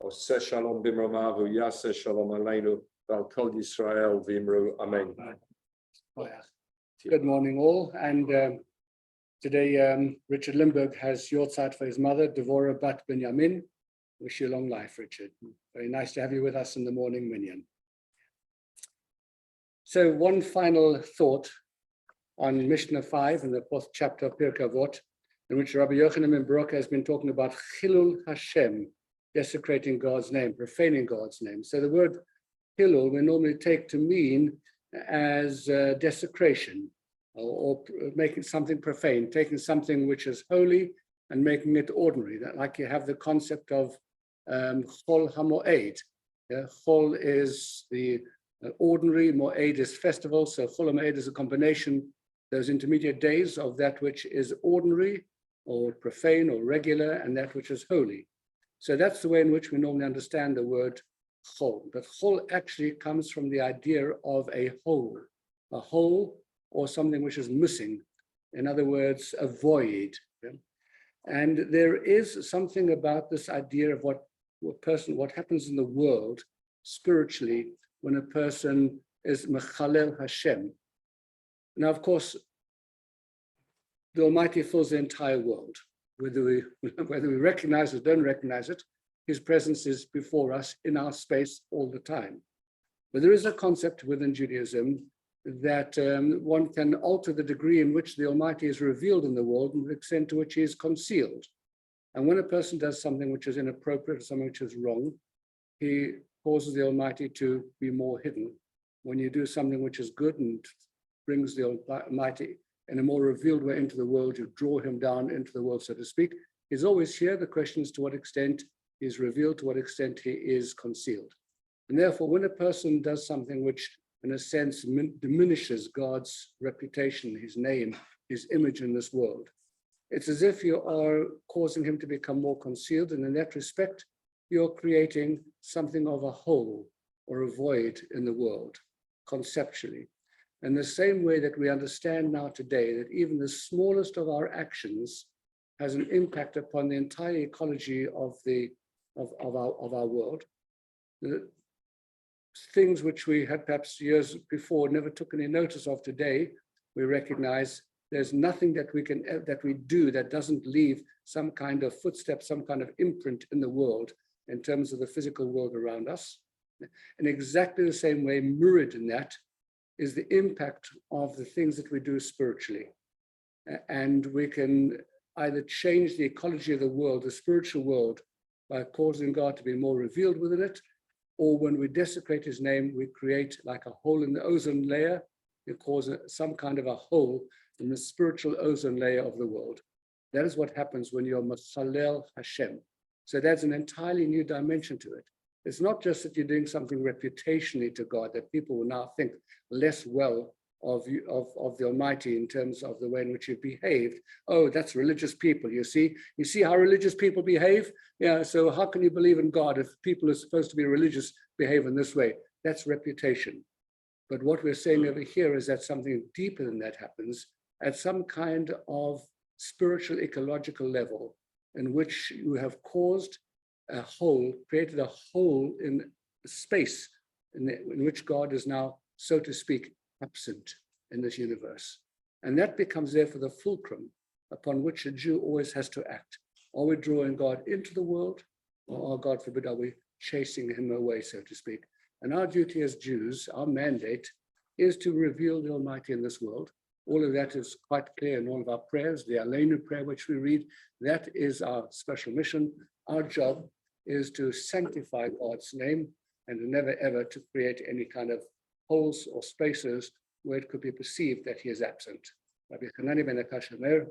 Oseh shalom bimromavu, yaseh shalom aleinu, val kol Yisrael v'imru, amen. Good morning, all. And today, Richard Limburg has Yortzeit for his mother, Devorah Bat Binyamin. Wish you a long life, Richard. Very nice to have you with us in the morning, Minyan. So one final thought on Mishnah 5 in the 4th chapter of Pirkei Avot, in which Rabbi Yochanan ben Baruch has been talking about Chilul Hashem, desecrating God's name, profaning God's name. So the word Chilul we normally take to mean as desecration, or making something profane, taking something which is holy and making it ordinary. That, like you have the concept of Chol HaMoed. Chol is the ordinary, Moed is festival, so Chol HaMoed is a combination, those intermediate days of that which is ordinary or profane or regular and that which is holy. So that's the way in which we normally understand the word Chol. But Chol actually comes from the idea of a hole or something which is missing. In other words, a void. And there is something about this idea of what happens in the world spiritually when a person is Mechalel Hashem. Now, of course, the Almighty fills the entire world. Whether we recognize it or don't recognize it, His presence is before us in our space all the time. But there is a concept within Judaism that one can alter the degree in which the Almighty is revealed in the world and the extent to which He is concealed. And when a person does something which is inappropriate or something which is wrong, he causes the Almighty to be more hidden. When you do something which is good and brings the Almighty in a more revealed way into the world, you draw Him down into the world, so to speak. He's always here. The question is to what extent He is revealed, to what extent He is concealed. And therefore, when a person does something which, in a sense, diminishes God's reputation, His name, His image in this world, it's as if you are causing Him to become more concealed. And in that respect, you're creating something of a hole or a void in the world, conceptually. In the same way that we understand now today that even the smallest of our actions has an impact upon the entire ecology of our world. The things which we had perhaps years before never took any notice of today, we recognize there's nothing that we do that doesn't leave some kind of footstep, some kind of imprint in the world in terms of the physical world around us. In exactly the same way, mirrored in that is the impact of the things that we do spiritually. And we can either change the ecology of the world, the spiritual world, by causing God to be more revealed within it, or when we desecrate His name, we create like a hole in the ozone layer. We cause some kind of a hole in the spiritual ozone layer of the world. That is what happens when you're Mechalel Hashem. So that's an entirely new dimension to it. It's not just that you're doing something reputationally to God, that people will now think less well of the Almighty in terms of the way in which you've behaved. Oh, that's religious people, you see how religious people behave? Yeah, so how can you believe in God if people are supposed to be religious behave in this way? That's reputation. But what we're saying over here is that something deeper than that happens at some kind of spiritual ecological level in which you have caused a hole, created a hole in space in which God is now, so to speak, absent in this universe. And that becomes therefore the fulcrum upon which a Jew always has to act. Are we drawing God into the world, or, God forbid, are we chasing Him away, so to speak? And our duty as Jews, our mandate, is to reveal the Almighty in this world. All of that is quite clear in all of our prayers. The Aleinu prayer which we read, that is our special mission. Our job is to sanctify God's name and never ever to create any kind of holes or spaces where it could be perceived that He is absent. Rabbi Hanani ben Akash Omer,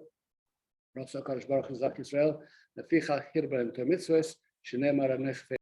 Rav HaKadosh Baruch Hu Zak Yisrael, Leficha Hirba Mitzvos, Shnei Mara Nefesh